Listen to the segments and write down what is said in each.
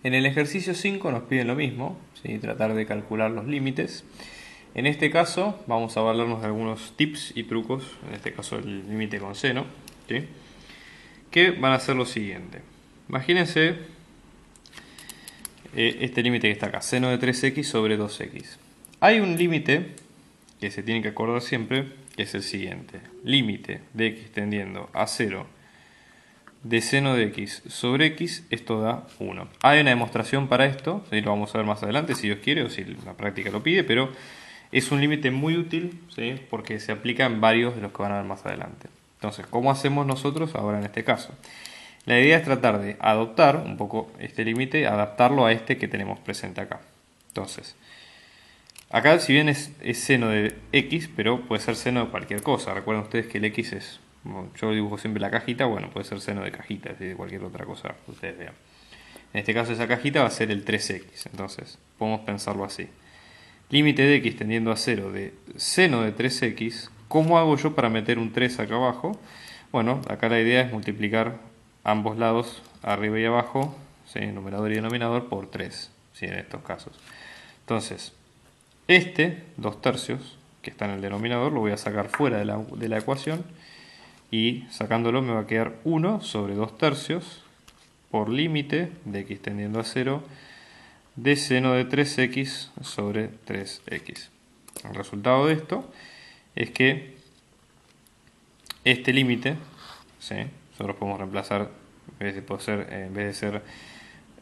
En el ejercicio 5 nos piden lo mismo, ¿sí? Tratar de calcular los límites. En este caso vamos a valernos de algunos tips y trucos, en este caso el límite con seno, ¿sí? Que van a ser lo siguiente. Imagínense este límite que está acá, seno de 3x sobre 2x. Hay un límite que se tiene que acordar siempre, que es el siguiente. Límite de x tendiendo a 0 de seno de x sobre x, esto da 1. Hay una demostración para esto, ¿sí? Lo vamos a ver más adelante si Dios quiere o si la práctica lo pide, pero es un límite muy útil, ¿sí? Porque se aplica en varios de los que van a ver más adelante. Entonces, ¿cómo hacemos nosotros ahora en este caso? La idea es tratar de adoptar un poco este límite, adaptarlo a este que tenemos presente acá. Entonces, acá si bien es seno de x, pero puede ser seno de cualquier cosa. Recuerden ustedes que el x es, yo dibujo siempre la cajita, bueno, puede ser seno de cajita, es decir, de cualquier otra cosa que ustedes vean. En este caso esa cajita va a ser el 3x, entonces podemos pensarlo así. Límite de x tendiendo a 0 de seno de 3x, ¿cómo hago yo para meter un 3 acá abajo? Bueno, acá la idea es multiplicar ambos lados, arriba y abajo, ¿sí? Numerador y denominador, por 3, ¿sí? En estos casos. Entonces, este 2 tercios, que está en el denominador, lo voy a sacar fuera de la ecuación, y sacándolo me va a quedar 1 sobre 2 tercios por límite de x tendiendo a 0 de seno de 3x sobre 3x. El resultado de esto es que este límite, ¿sí? Nosotros podemos reemplazar, en vez de ser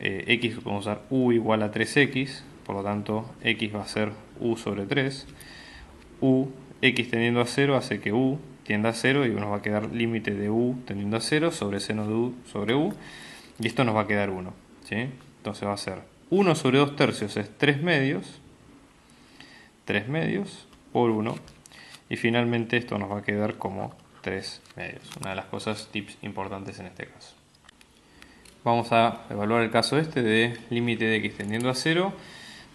x, podemos usar u igual a 3x, por lo tanto x va a ser u sobre 3. X tendiendo a 0 hace que u tienda a 0 y nos va a quedar límite de u tendiendo a 0 sobre seno de u sobre u, y esto nos va a quedar 1, ¿sí? Entonces va a ser 1 sobre 2 tercios es 3 medios por 1, y finalmente esto nos va a quedar como 3 medios. Una de las cosas, tips importantes en este caso. Vamos a evaluar el caso este de límite de x tendiendo a 0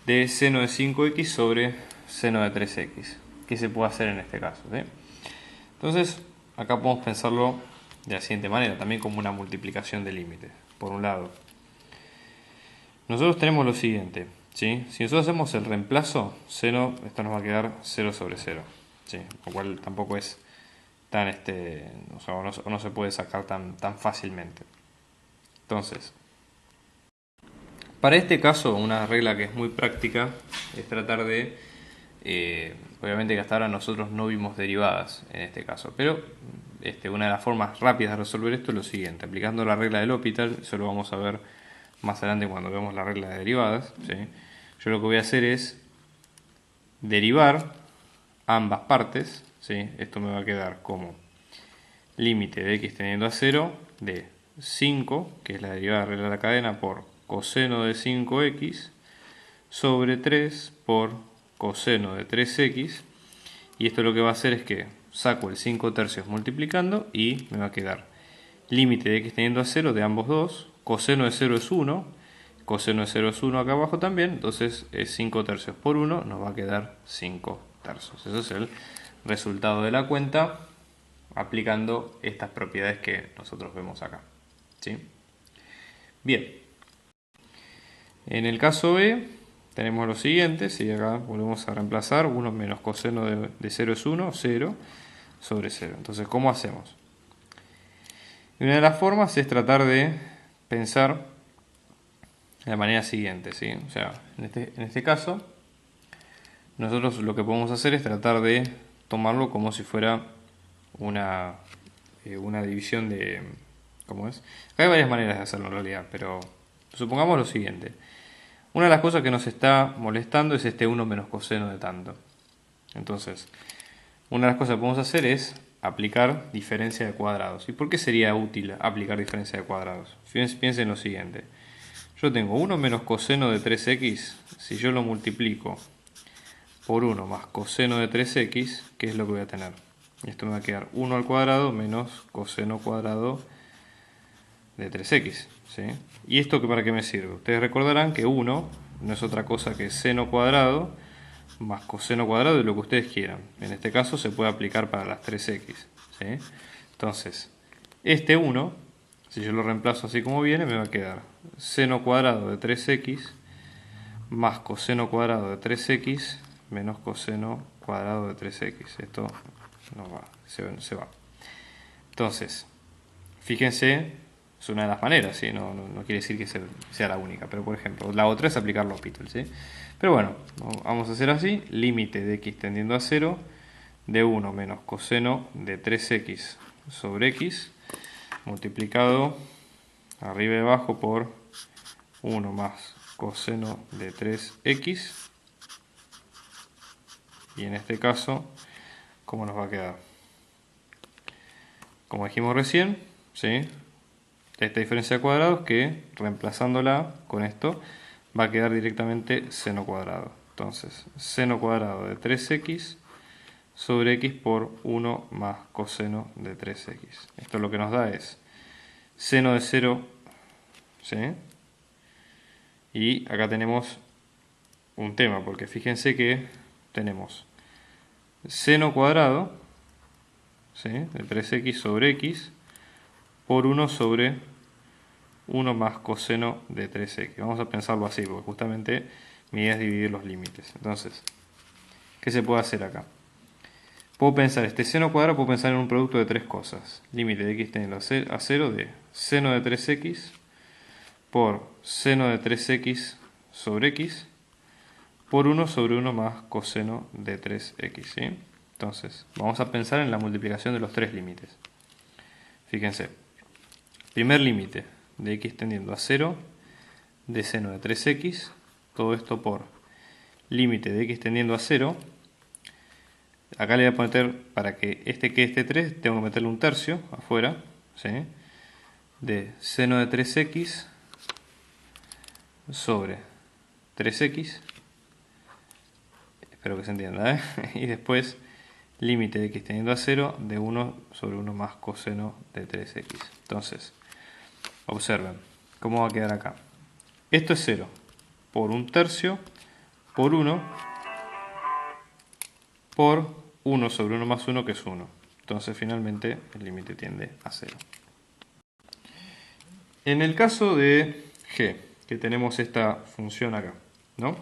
de seno de 5x sobre seno de 3x. ¿Qué se puede hacer en este caso? ¿Sí? Entonces, acá podemos pensarlo de la siguiente manera, también como una multiplicación de límites. Por un lado, nosotros tenemos lo siguiente, ¿sí? Si nosotros hacemos el reemplazo, seno, esto nos va a quedar 0 sobre 0, ¿sí? Lo cual tampoco es tan, o sea, no se puede sacar tan fácilmente. Entonces, para este caso, una regla que es muy práctica es tratar de, obviamente que hasta ahora nosotros no vimos derivadas en este caso, pero una de las formas rápidas de resolver esto es lo siguiente, aplicando la regla del L'Hopital, eso lo vamos a ver más adelante cuando veamos la regla de derivadas, ¿sí? Yo lo que voy a hacer es derivar ambas partes, ¿sí? Esto me va a quedar como límite de x teniendo a 0 de 5, que es la derivada de la regla de la cadena, por coseno de 5x sobre 3 por coseno de 3x, y esto lo que va a hacer es que saco el 5 tercios multiplicando y me va a quedar límite de x teniendo a 0 de ambos dos, coseno de 0 es 1, coseno de 0 es 1 acá abajo también, entonces es 5 tercios por 1, nos va a quedar 5 tercios. Eso es el resultado de la cuenta aplicando estas propiedades que nosotros vemos acá, ¿sí? Bien, en el caso B tenemos lo siguiente, si acá volvemos a reemplazar, 1 menos coseno de 0 es 1, 0 sobre 0. Entonces, ¿cómo hacemos? Una de las formas es tratar de pensar de la manera siguiente, ¿sí? O sea, en este caso, nosotros lo que podemos hacer es tratar de tomarlo como si fuera una división de... ¿Cómo es? Hay varias maneras de hacerlo en realidad, pero supongamos lo siguiente. Una de las cosas que nos está molestando es este 1 menos coseno de tanto. Entonces, una de las cosas que podemos hacer es aplicar diferencia de cuadrados. ¿Y por qué sería útil aplicar diferencia de cuadrados? Piensen en lo siguiente. Yo tengo 1 menos coseno de 3x, si yo lo multiplico por 1 más coseno de 3x, ¿qué es lo que voy a tener? Esto me va a quedar 1 al cuadrado menos coseno cuadrado de 3x, ¿sí? ¿Y esto para qué me sirve? Ustedes recordarán que 1 no es otra cosa que seno cuadrado más coseno cuadrado de lo que ustedes quieran. En este caso se puede aplicar para las 3x, ¿sí? Entonces, este 1 Si yo lo reemplazo así como viene, me va a quedar seno cuadrado de 3x más coseno cuadrado de 3x menos coseno cuadrado de 3x. Esto no va, se va. Entonces, fíjense, es una de las maneras, ¿sí? No quiere decir que sea la única, pero por ejemplo, la otra es aplicar L'Hopital, ¿sí? Pero bueno, vamos a hacer así, límite de x tendiendo a 0 de 1 menos coseno de 3x sobre x multiplicado arriba y abajo por 1 más coseno de 3x, y en este caso, ¿cómo nos va a quedar? Como dijimos recién, ¿sí? Esta diferencia de cuadrados que, reemplazándola con esto, va a quedar directamente seno cuadrado. Entonces, seno cuadrado de 3x sobre x por 1 más coseno de 3x. Esto lo que nos da es seno de 0, ¿sí? Y acá tenemos un tema, porque fíjense que tenemos seno cuadrado, ¿sí?, de 3x sobre x por 1 sobre 1 más coseno de 3x. Vamos a pensarlo así, porque justamente mi idea es dividir los límites. Entonces, ¿qué se puede hacer acá? Puedo pensar este seno cuadrado, puedo pensar en un producto de tres cosas. Límite de x tendiendo a 0 de seno de 3x por seno de 3x sobre x por 1 sobre 1 más coseno de 3x, ¿sí? Entonces, vamos a pensar en la multiplicación de los tres límites. Fíjense, primer límite de x tendiendo a 0 de seno de 3x, todo esto por límite de x tendiendo a 0. Acá le voy a poner, para que este quede este 3, tengo que meterle un tercio afuera, ¿sí?, de seno de 3x sobre 3x. Espero que se entienda, ¿eh? Y después límite de x tendiendo a 0 de 1 sobre 1 más coseno de 3x. Entonces, observen cómo va a quedar acá. Esto es 0 por un tercio por 1 por 1 sobre 1 más 1, que es 1. Entonces finalmente el límite tiende a 0. En el caso de g, que tenemos esta función acá, ¿no?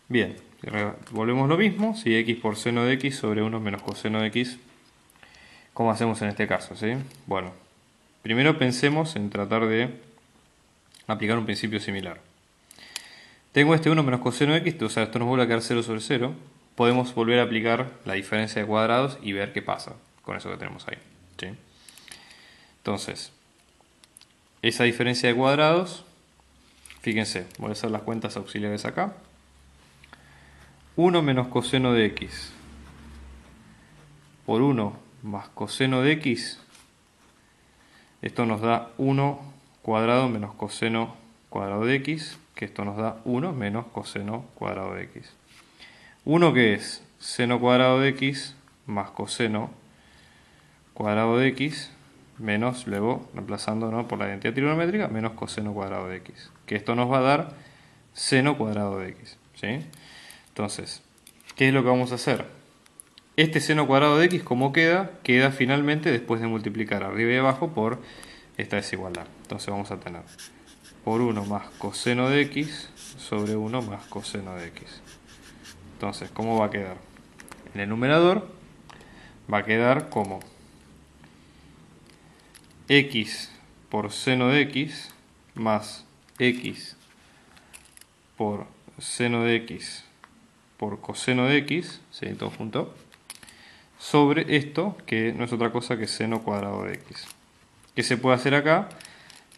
Bien, volvemos lo mismo, si x por seno de x sobre 1 menos coseno de x, ¿cómo hacemos en este caso? ¿Sí? Bueno, primero pensemos en tratar de aplicar un principio similar. Tengo este 1 menos coseno de x, o sea, esto nos vuelve a quedar 0 sobre 0. Podemos volver a aplicar la diferencia de cuadrados y ver qué pasa con eso que tenemos ahí, ¿sí? Entonces, esa diferencia de cuadrados, fíjense, voy a hacer las cuentas auxiliares acá. 1 menos coseno de x por 1 más coseno de x, esto nos da 1 cuadrado menos coseno cuadrado de x, que esto nos da 1 menos coseno cuadrado de x. 1 que es seno cuadrado de x más coseno cuadrado de x, menos, luego reemplazando, ¿no?, por la identidad trigonométrica, menos coseno cuadrado de x, que esto nos va a dar seno cuadrado de x, ¿sí? Entonces, ¿qué es lo que vamos a hacer? Este seno cuadrado de x, ¿cómo queda? Queda finalmente después de multiplicar arriba y abajo por esta desigualdad. Entonces vamos a tener por 1 más coseno de x sobre 1 más coseno de x. Entonces, ¿cómo va a quedar? En el numerador va a quedar como x por seno de x más x por seno de x por coseno de x, ¿sí?, todo junto, sobre esto, que no es otra cosa que seno cuadrado de x. ¿Qué se puede hacer acá?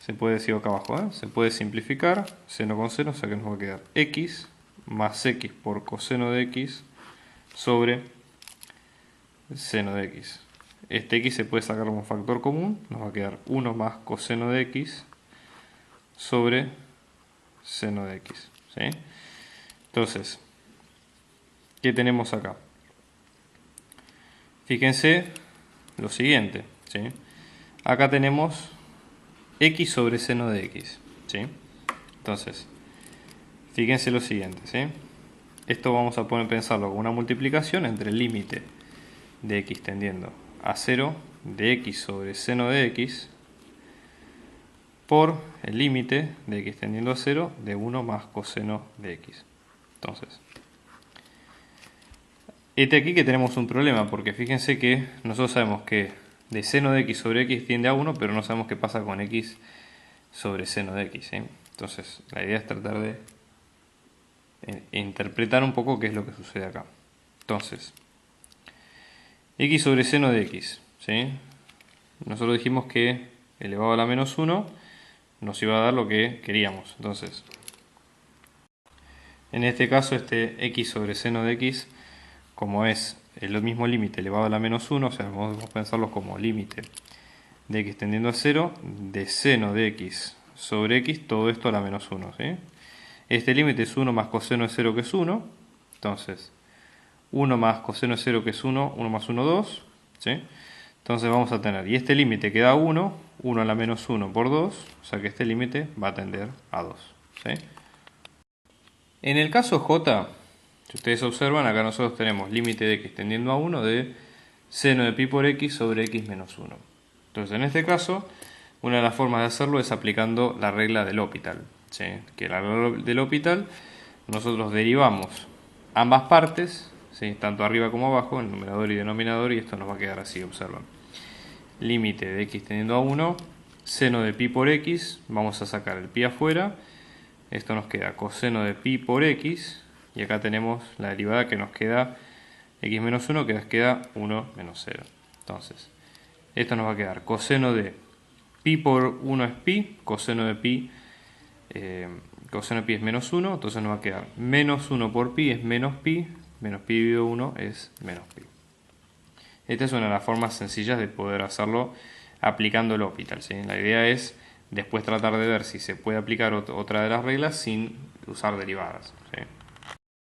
Se puede decir acá abajo, ¿eh? Se puede simplificar, seno con seno, o sea que nos va a quedar x más x por coseno de x sobre seno de x. Este x se puede sacar como factor común, nos va a quedar 1 más coseno de x sobre seno de x, ¿sí? Entonces, ¿qué tenemos acá? Fíjense lo siguiente, ¿sí? Acá tenemos x sobre seno de x, ¿sí? Entonces, fíjense lo siguiente, ¿sí? Esto vamos a poder pensarlo como una multiplicación entre el límite de x tendiendo a 0 de x sobre seno de x por el límite de x tendiendo a 0 de 1 más coseno de x. Entonces, aquí que tenemos un problema, porque fíjense que nosotros sabemos que de seno de x sobre x tiende a 1, pero no sabemos qué pasa con x sobre seno de x. Entonces, la idea es tratar de interpretar un poco qué es lo que sucede acá. Entonces, x sobre seno de x. Nosotros dijimos que elevado a la menos 1 nos iba a dar lo que queríamos. Entonces, en este caso, este x sobre seno de x, como es el mismo límite elevado a la menos 1, o sea, vamos a pensarlo como límite de x tendiendo a 0, de seno de x sobre x, todo esto a la menos 1. Este límite es 1 más coseno de 0, que es 1. Entonces, 1 más coseno de 0, que es 1, 1 más 1, 2. Entonces vamos a tener, y este límite queda 1, 1 a la menos 1 por 2, o sea que este límite va a tender a 2. En el caso J, si ustedes observan, acá nosotros tenemos límite de x tendiendo a 1 de seno de pi por x sobre x menos 1. Entonces, en este caso, una de las formas de hacerlo es aplicando la regla del L'Hopital. Que la regla del L'Hopital, nosotros derivamos ambas partes, tanto arriba como abajo, el numerador y denominador, y esto nos va a quedar así, observan. Límite de x tendiendo a 1, seno de pi por x, vamos a sacar el pi afuera, esto nos queda coseno de pi por x, y acá tenemos la derivada que nos queda x menos 1, que nos queda 1 menos 0. Entonces, esto nos va a quedar coseno de pi por 1 es pi, coseno de pi es menos 1, entonces nos va a quedar menos 1 por pi es menos pi dividido 1 es menos pi. Esta es una de las formas sencillas de poder hacerlo aplicando el L'Hopital. La idea es después tratar de ver si se puede aplicar otra de las reglas sin usar derivadas.